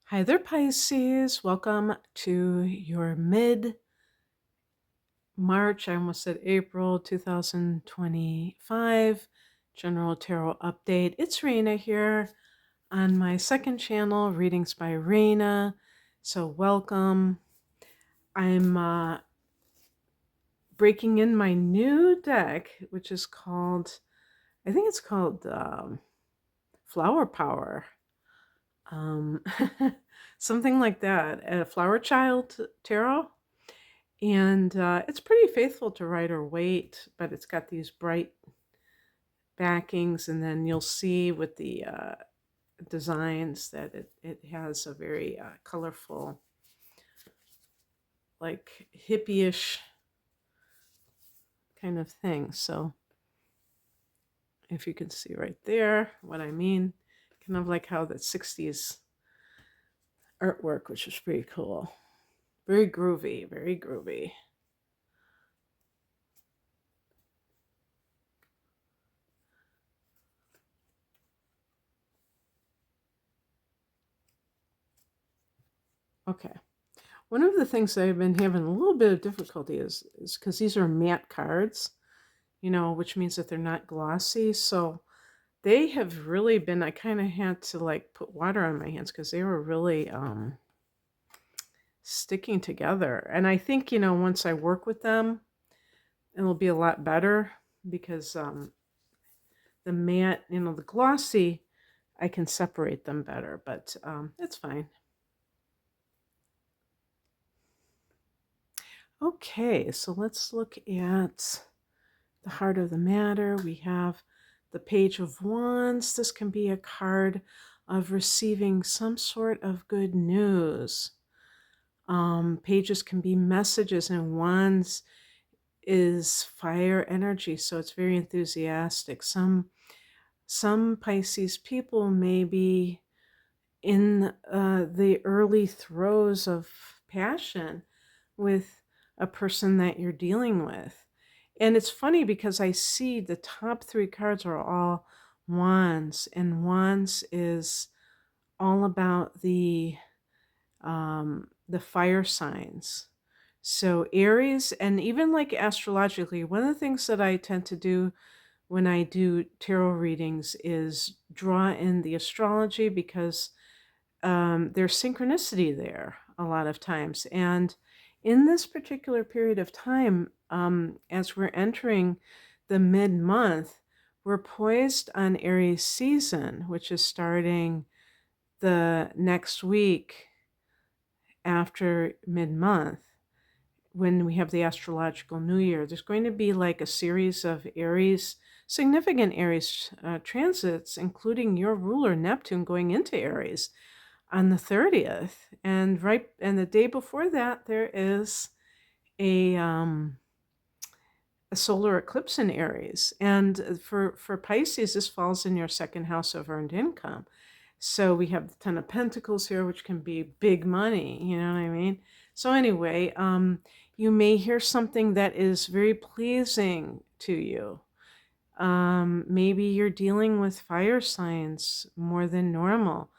Hi there, Pisces. Welcome to your mid-March, I almost said April 2025 General Tarot Update. It's Raina here on my second channel, Readings by Raina. So welcome. I'm breaking in my new deck, which is called, I think it's called Flower Power. Um, something like that. Flower Child Tarot. And it's pretty faithful to Rider Waite, but it's got these bright backings, and then you'll see with the designs that it has a very colorful, like hippie-ish kind of thing. So if you can see right there what I mean, kind of like how the 60s artwork, which is pretty cool. Very groovy, very groovy. Okay. One of the things I've been having a little bit of difficulty is because these are matte cards, which means that they're not glossy. So they have really been, I kind of had to like put water on my hands because they were really sticking together. And I think, once I work with them, it'll be a lot better because the matte, the glossy, I can separate them better, but it's fine. Okay, so let's look at the heart of the matter. We have the Page of Wands. This can be a card of receiving some sort of good news. Pages can be messages, and Wands is fire energy, so it's very enthusiastic. Some Pisces people may be in the early throes of passion with a person that you're dealing with. And it's funny because I see the top three cards are all wands, and wands is all about the fire signs. So Aries, and even like astrologically, one of the things that I tend to do when I do tarot readings is draw in the astrology because there's synchronicity there a lot of times. And in this particular period of time, as we're entering the mid-month, we're poised on Aries season, which is starting the next week after mid-month when we have the astrological new year. There's going to be like a series of Aries, significant Aries transits, including your ruler Neptune going into Aries on the 30th, and the day before that there is a solar eclipse in Aries, and for Pisces this falls in your second house of earned income. So we have the Ten of Pentacles here, which can be big money, you know what I mean? So anyway, you may hear something that is very pleasing to you. Maybe you're dealing with fire signs more than normal.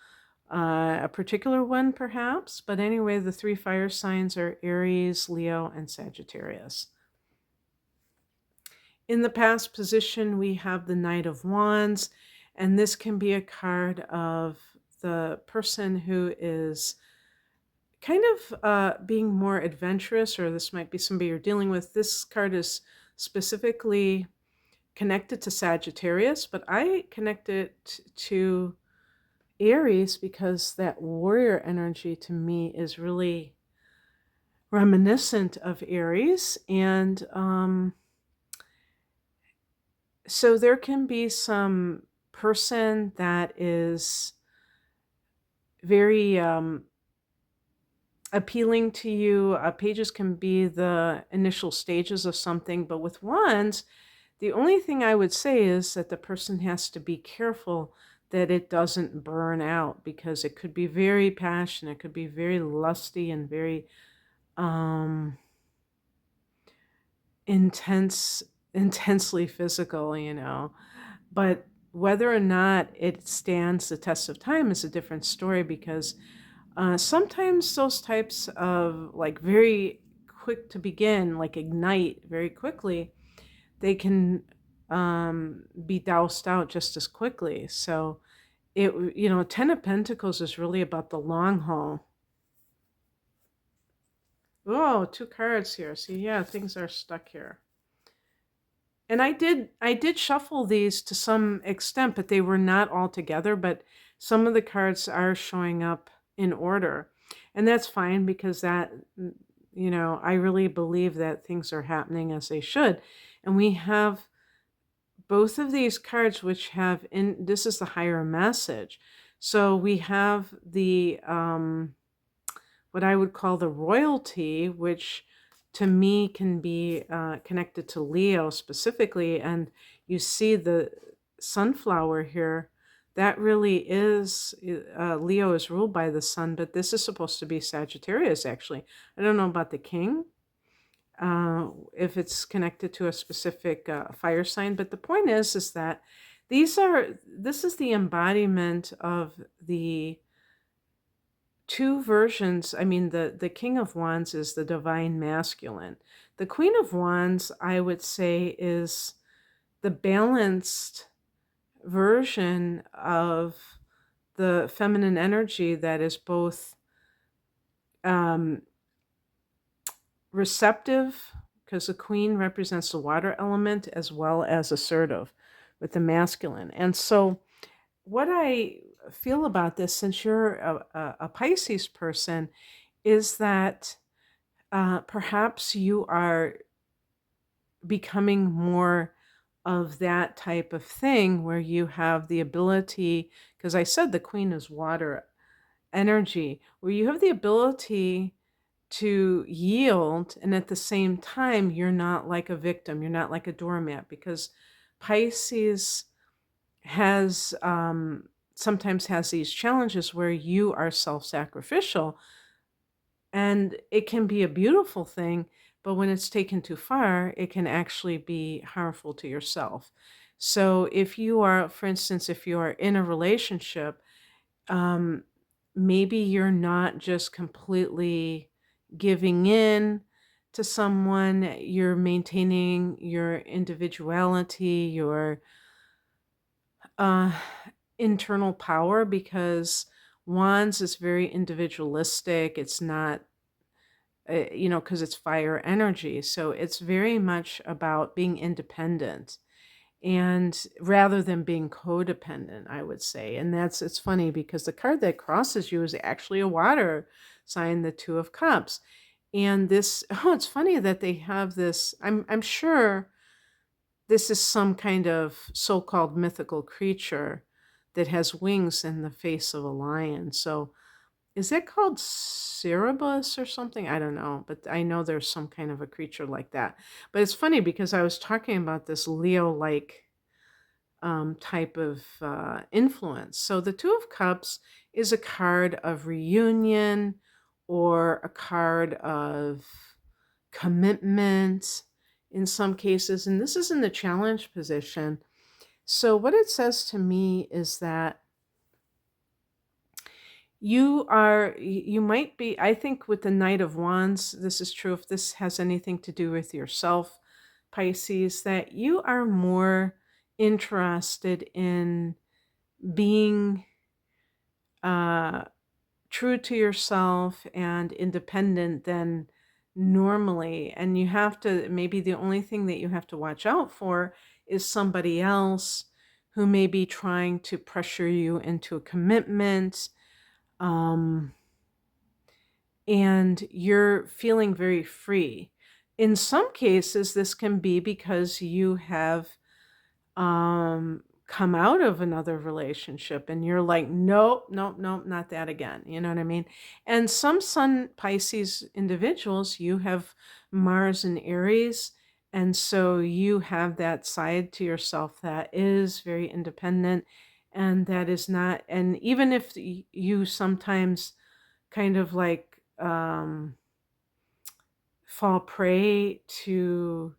A particular one perhaps, but anyway, the three fire signs are Aries, Leo, and Sagittarius. In the past position, we have the Knight of Wands, and this can be a card of the person who is kind of being more adventurous, or this might be somebody you're dealing with. This card is specifically connected to Sagittarius, but I connect it to Aries because that warrior energy to me is really reminiscent of Aries. And so there can be some person that is very appealing to you. Pages can be the initial stages of something, but with wands, the only thing I would say is that the person has to be careful that it doesn't burn out, because it could be very passionate, it could be very lusty and very intensely physical, but whether or not it stands the test of time is a different story, because Sometimes those types of like very quick to begin, like ignite very quickly, they can be doused out just as quickly. So Ten of Pentacles is really about the long haul. Oh, two cards here. See, yeah, things are stuck here. And I did shuffle these to some extent, but they were not all together, but some of the cards are showing up in order. And that's fine because I really believe that things are happening as they should. And we have both of these cards which have this is the higher message. So we have the what I would call the royalty, which to me can be connected to Leo specifically. And you see the sunflower here. That really is, Leo is ruled by the sun, but this is supposed to be Sagittarius, actually. I don't know about the king, if it's connected to a specific fire sign, but the point is that this is the embodiment of the two versions. I mean, the King of Wands is the divine masculine. The Queen of Wands, I would say, is the balanced version of the feminine energy that is both um, receptive, because the Queen represents the water element, as well as assertive with the masculine. And so what I feel about this, since you're a Pisces person, is that perhaps you are becoming more of that type of thing where you have the ability, because I said the Queen is water energy, where you have the ability to yield, and at the same time you're not like a victim, you're not like a doormat, because Pisces has sometimes has these challenges where you are self-sacrificial, and it can be a beautiful thing, but when it's taken too far, it can actually be harmful to yourself. So if you are, for instance, if you are in a relationship, um, maybe you're not just completely giving in to someone, you're maintaining your individuality, your uh, internal power, because wands is very individualistic. It's not, because it's fire energy. So it's very much about being independent, and rather than being codependent, I would say. And it's funny because the card that crosses you is actually a water sign, the Two of Cups. And this, oh, it's funny that they have this. I'm sure this is some kind of so-called mythical creature that has wings in the face of a lion. So is that called Cerebus or something? I don't know, but I know there's some kind of a creature like that. But it's funny because I was talking about this Leo-like type of influence. So the Two of Cups is a card of reunion or a card of commitment in some cases. And this is in the challenge position. So what it says to me is that you might be, I think with the Knight of Wands, this is true if this has anything to do with yourself, Pisces, that you are more interested in being uh, true to yourself and independent than normally. And you have to, maybe the only thing that you have to watch out for is somebody else who may be trying to pressure you into a commitment. Um, and you're feeling very free. In some cases, this can be because you have come out of another relationship and you're like, nope, nope, nope, not that again. You know what I mean? And some Sun Pisces individuals, you have Mars and Aries. And so you have that side to yourself that is very independent, and that is not, and even if you sometimes kind of like fall prey to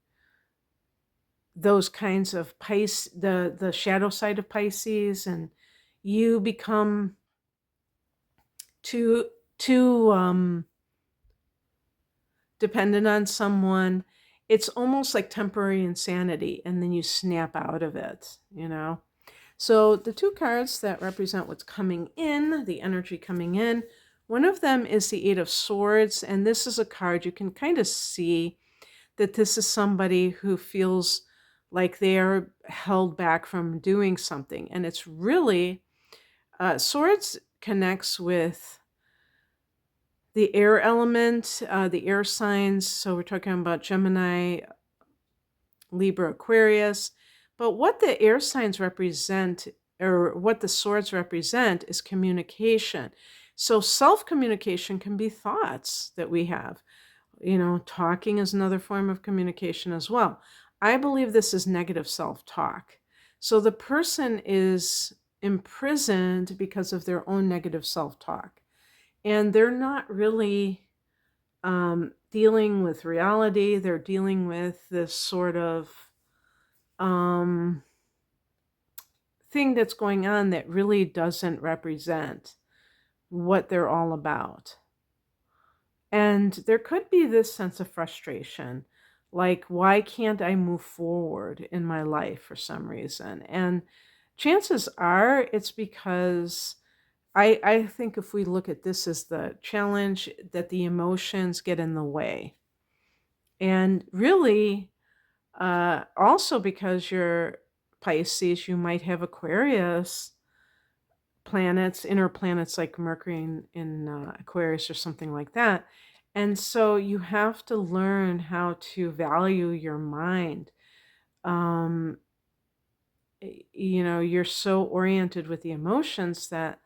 those kinds of Pisces, the shadow side of Pisces, and you become too too dependent on someone, it's almost like temporary insanity, and then you snap out of it, you know? So the two cards that represent what's coming in, the energy coming in, one of them is the Eight of Swords, and this is a card you can kind of see that this is somebody who feels like they are held back from doing something. And it's really, Swords connects with the air element, the air signs. So we're talking about Gemini, Libra, Aquarius. But what the air signs represent, or what the swords represent, is communication. So self-communication can be thoughts that we have. You know, talking is another form of communication as well. I believe this is negative self-talk. So the person is imprisoned because of their own negative self-talk. And they're not really dealing with reality. They're dealing with this sort of um, thing that's going on that really doesn't represent what they're all about. And there could be this sense of frustration, like, why can't I move forward in my life for some reason? And chances are it's because I think if we look at this as the challenge, that the emotions get in the way. And really, also because you're Pisces, you might have Aquarius planets, inner planets like Mercury in Aquarius or something like that. And so you have to learn how to value your mind. Um, you know, you're so oriented with the emotions that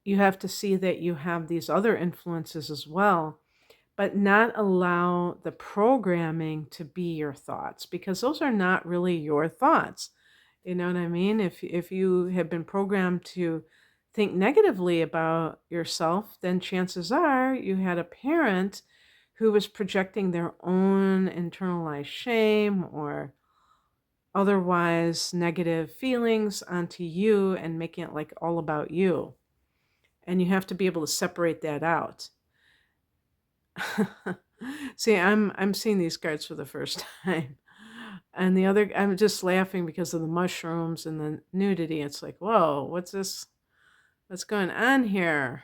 you have to see that you have these other influences as well, but not allow the programming to be your thoughts, because those are not really your thoughts. You know what I mean? If you have been programmed to think negatively about yourself, then chances are you had a parent who was projecting their own internalized shame or otherwise negative feelings onto you and making it like all about you. And you have to be able to separate that out. See, I'm seeing these cards for the first time. And the other, I'm just laughing because of the mushrooms and the nudity. It's like, whoa, what's this? What's going on here?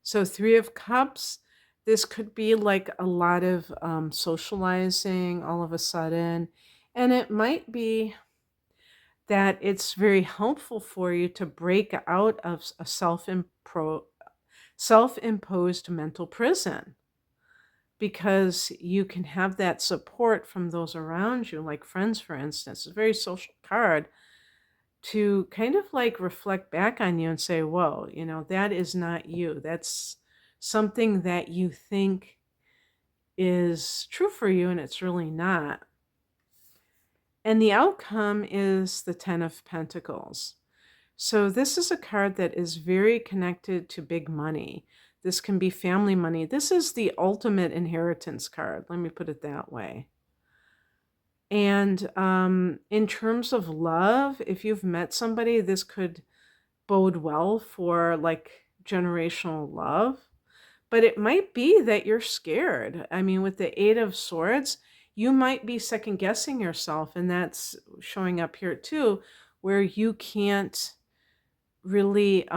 So, Three of Cups, this could be like a lot of socializing all of a sudden. And it might be that it's very helpful for you to break out of a self-imposed mental prison, because you can have that support from those around you, like friends, for instance. It's a very social card to kind of like reflect back on you and say, whoa, you know, that is not you. That's something that you think is true for you, and it's really not. And the outcome is the Ten of Pentacles. So this is a card that is very connected to big money. This can be family money. This is the ultimate inheritance card. Let me put it that way. And in terms of love, if you've met somebody, this could bode well for like generational love. But it might be that you're scared. I mean, with the Eight of Swords, you might be second guessing yourself. And that's showing up here too, where you can't really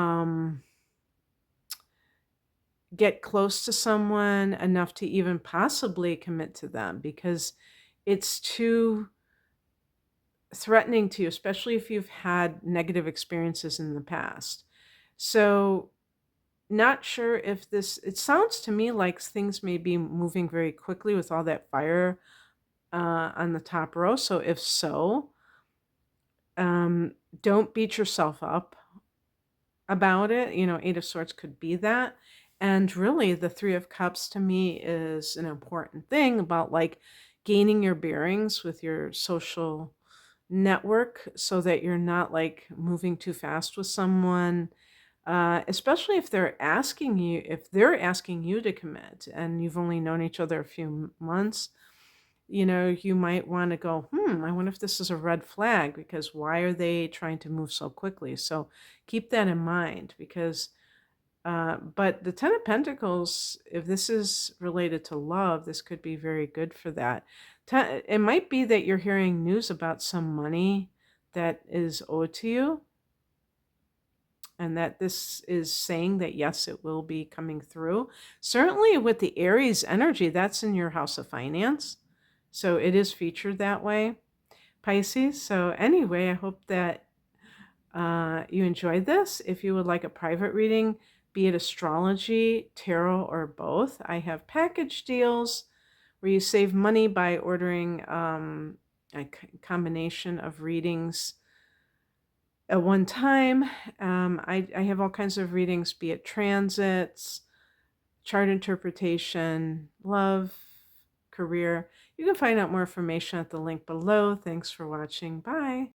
get close to someone enough to even possibly commit to them, because it's too threatening to you, especially if you've had negative experiences in the past. So not sure if this, it sounds to me like things may be moving very quickly with all that fire on the top row. So if so, don't beat yourself up about it. You know, Eight of Swords could be that. And really, the Three of Cups to me is an important thing about like gaining your bearings with your social network so that you're not like moving too fast with someone, especially if they're asking you to commit and you've only known each other a few months. You know, you might want to go, I wonder if this is a red flag, because why are they trying to move so quickly? So keep that in mind, because But the Ten of Pentacles, if this is related to love, this could be very good for that. It might be that you're hearing news about some money that is owed to you, and that this is saying that yes, it will be coming through. Certainly with the Aries energy, that's in your house of finance. So it is featured that way, Pisces. So anyway, I hope that you enjoyed this. If you would like a private reading, be it astrology, tarot, or both, I have package deals where you save money by ordering a combination of readings at one time. I have all kinds of readings, be it transits, chart interpretation, love, career. You can find out more information at the link below. Thanks for watching. Bye.